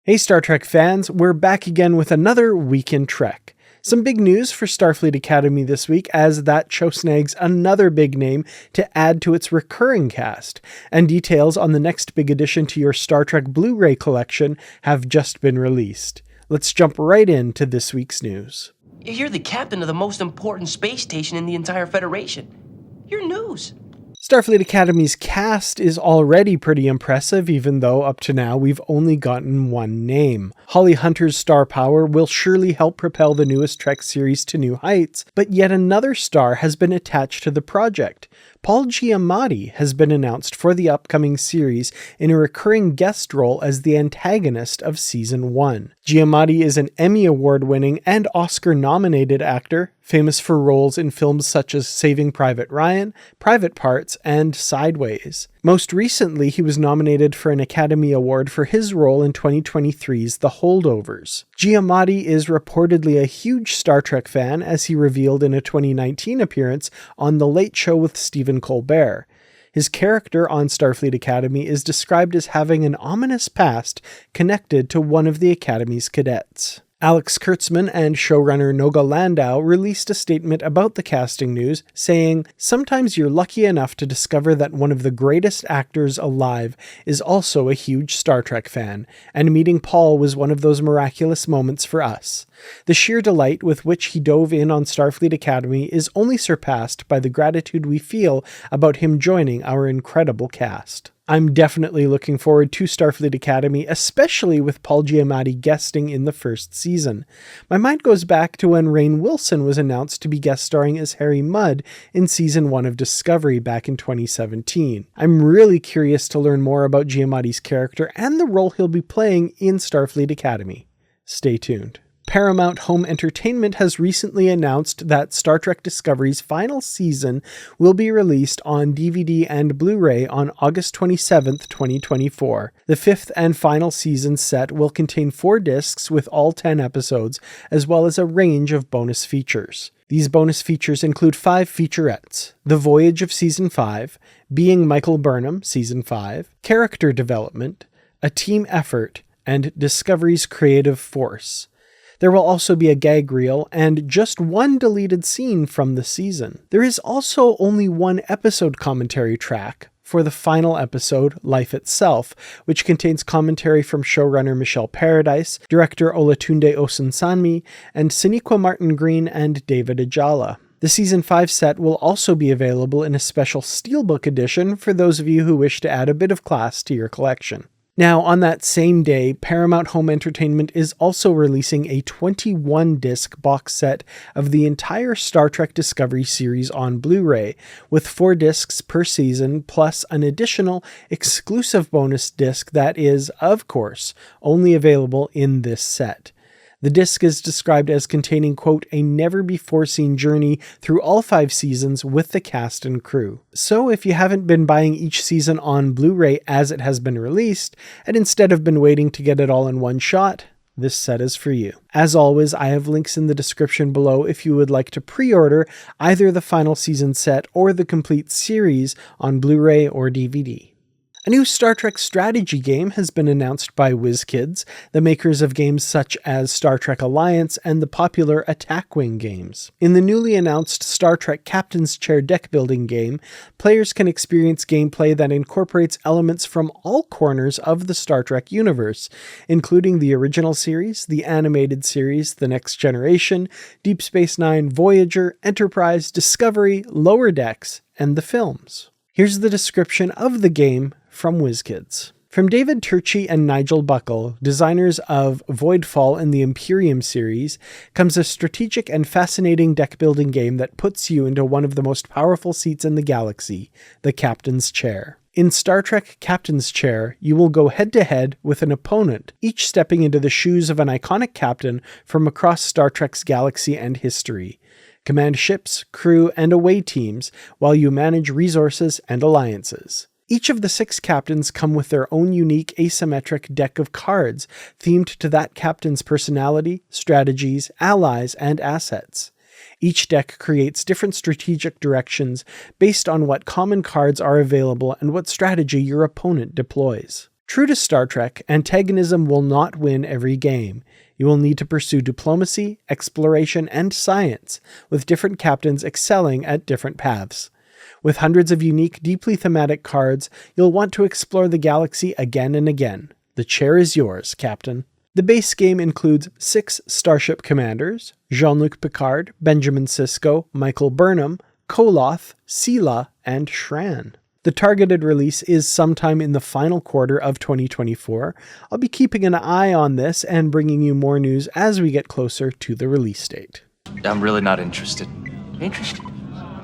Hey Star Trek fans, we're back again with another Week in Trek. Some big news for Starfleet Academy this week, as that show snags another big name to add to its recurring cast, and details on the next big addition to your Star Trek Blu-ray collection have just been released. Let's jump right into this week's news. You're the captain of the most important space station in the entire Federation. You're news. Starfleet Academy's cast is already pretty impressive, even though up to now we've only gotten one name. Holly Hunter's star power will surely help propel the newest Trek series to new heights, but yet another star has been attached to the project. Paul Giamatti has been announced for the upcoming series in a recurring guest role as the antagonist of Season 1. Giamatti is an Emmy Award winning and Oscar-nominated actor, famous for roles in films such as Saving Private Ryan, Private Parts, and Sideways. Most recently, he was nominated for an Academy Award for his role in 2023's The Holdovers. Giamatti is reportedly a huge Star Trek fan, as he revealed in a 2019 appearance on The Late Show with Stephen Colbert. His character on Starfleet Academy is described as having an ominous past connected to one of the Academy's cadets. Alex Kurtzman and showrunner Noga Landau released a statement about the casting news, saying, "Sometimes you're lucky enough to discover that one of the greatest actors alive is also a huge Star Trek fan, and meeting Paul was one of those miraculous moments for us. The sheer delight with which he dove in on Starfleet Academy is only surpassed by the gratitude we feel about him joining our incredible cast." I'm definitely looking forward to Starfleet Academy, especially with Paul Giamatti guesting in the first season. My mind goes back to when Rainn Wilson was announced to be guest starring as Harry Mudd in Season 1 of Discovery back in 2017. I'm really curious to learn more about Giamatti's character and the role he'll be playing in Starfleet Academy. Stay tuned. Paramount Home Entertainment has recently announced that Star Trek Discovery's final season will be released on DVD and Blu-ray on August 27, 2024. The fifth and final season set will contain 4 discs with all 10 episodes, as well as a range of bonus features. These bonus features include 5 featurettes: The Voyage of Season 5, Being Michael Burnham, Season 5, Character Development, A Team Effort, and Discovery's Creative Force. There will also be a gag reel and just one deleted scene from the season. There is also only one episode commentary track for the final episode, Life Itself, which contains commentary from showrunner Michelle Paradise, director Olatunde Osunsanmi, and Sonequa Martin Green and David Ajala. The Season 5 set will also be available in a special Steelbook edition for those of you who wish to add a bit of class to your collection. Now, on that same day, Paramount Home Entertainment is also releasing a 21-disc box set of the entire Star Trek Discovery series on Blu-ray, with 4 discs per season, plus an additional exclusive bonus disc that is, of course, only available in this set. The disc is described as containing, quote, a never-before-seen journey through all 5 seasons with the cast and crew. So if you haven't been buying each season on Blu-ray as it has been released, and instead have been waiting to get it all in one shot, this set is for you. As always, I have links in the description below if you would like to pre-order either the final season set or the complete series on Blu-ray or DVD. A new Star Trek strategy game has been announced by WizKids, the makers of games such as Star Trek Alliance and the popular Attack Wing games. In the newly announced Star Trek Captain's Chair deck building game, players can experience gameplay that incorporates elements from all corners of the Star Trek universe, including the original series, the animated series, The Next Generation, Deep Space Nine, Voyager, Enterprise, Discovery, Lower Decks, and the films. Here's the description of the game from WizKids. From David Turczi and Nigel Buckle, designers of Voidfall and the Imperium series, comes a strategic and fascinating deck-building game that puts you into one of the most powerful seats in the galaxy, the Captain's Chair. In Star Trek Captain's Chair, you will go head-to-head with an opponent, each stepping into the shoes of an iconic captain from across Star Trek's galaxy and history. Command ships, crew, and away teams while you manage resources and alliances. Each of the 6 captains come with their own unique asymmetric deck of cards themed to that captain's personality, strategies, allies, and assets. Each deck creates different strategic directions based on what common cards are available and what strategy your opponent deploys. True to Star Trek, antagonism will not win every game. You will need to pursue diplomacy, exploration, and science, with different captains excelling at different paths. With hundreds of unique, deeply thematic cards, you'll want to explore the galaxy again and again. The chair is yours, Captain. The base game includes 6 starship commanders: Jean-Luc Picard, Benjamin Sisko, Michael Burnham, Koloth, Sela, and Shran. The targeted release is sometime in the final quarter of 2024. I'll be keeping an eye on this and bringing you more news as we get closer to the release date. I'm really not interested. Interested?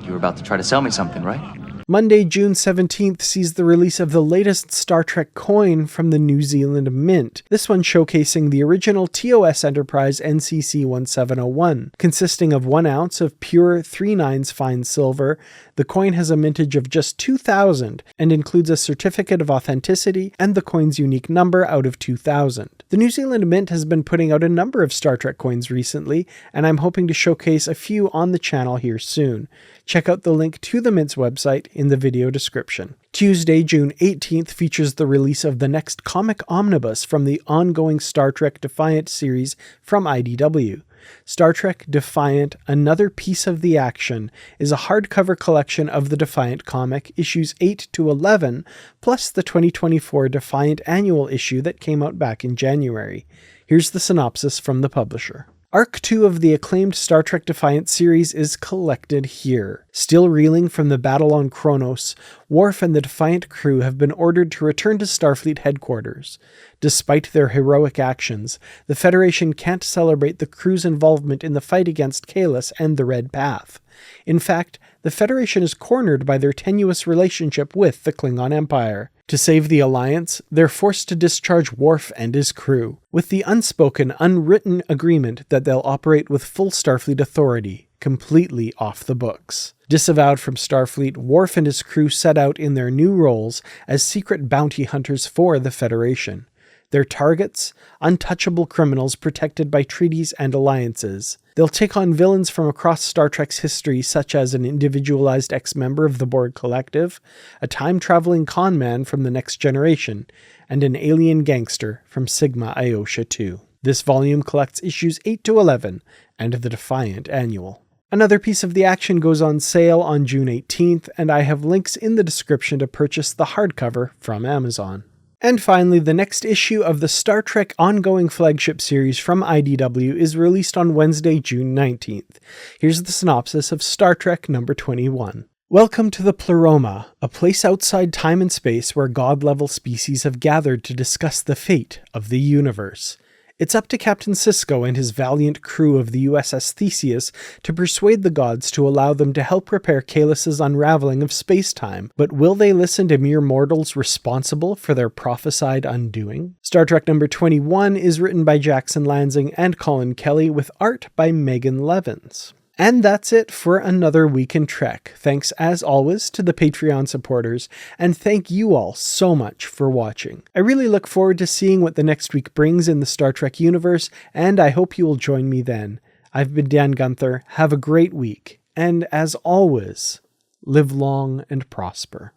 You were about to try to sell me something, right? Monday, June 17th sees the release of the latest Star Trek coin from the New Zealand Mint, this one showcasing the original TOS Enterprise NCC 1701. Consisting of 1 ounce of pure 3/9 fine silver, the coin has a mintage of just 2000 and includes a certificate of authenticity and the coin's unique number out of 2000. The New Zealand Mint has been putting out a number of Star Trek coins recently, and I'm hoping to showcase a few on the channel here soon. Check out the link to the Mint's website in the video description. Tuesday, June 18th features the release of the next comic omnibus from the ongoing Star Trek Defiant series from IDW. Star Trek Defiant, Another Piece of the Action, is a hardcover collection of the Defiant comic, issues 8 to 11, plus the 2024 Defiant annual issue that came out back in January. Here's the synopsis from the publisher. Arc 2 of the acclaimed Star Trek Defiant series is collected here. Still reeling from the battle on Kronos, Worf and the Defiant crew have been ordered to return to Starfleet headquarters. Despite their heroic actions, the Federation can't celebrate the crew's involvement in the fight against Kahless and the Red Path. In fact, the Federation is cornered by their tenuous relationship with the Klingon Empire. To save the Alliance, they're forced to discharge Worf and his crew, with the unspoken, unwritten agreement that they'll operate with full Starfleet authority, completely off the books. Disavowed from Starfleet, Worf and his crew set out in their new roles as secret bounty hunters for the Federation. Their targets? Untouchable criminals protected by treaties and alliances. They'll take on villains from across Star Trek's history, such as an individualized ex-member of the Borg Collective, a time-traveling con man from the Next Generation, and an alien gangster from Sigma Iosha 2. This volume collects issues 8 to 11 and the Defiant Annual. Another Piece of the Action goes on sale on June 18th, and I have links in the description to purchase the hardcover from Amazon. And finally, the next issue of the Star Trek ongoing flagship series from IDW is released on Wednesday, June 19th. Here's the synopsis of Star Trek number 21. Welcome to the Pleroma, a place outside time and space where god-level species have gathered to discuss the fate of the universe. It's up to Captain Sisko and his valiant crew of the U.S.S. Theseus to persuade the gods to allow them to help repair Kahless' unraveling of space-time, but will they listen to mere mortals responsible for their prophesied undoing? Star Trek number 21 is written by Jackson Lanzing and Colin Kelly, with art by Megan Levins. And that's it for another week in Trek. Thanks as always to the Patreon supporters, and thank you all so much for watching. I really look forward to seeing what the next week brings in the Star Trek universe, and I hope you will join me then. I've been Dan Gunther, have a great week, and as always, live long and prosper.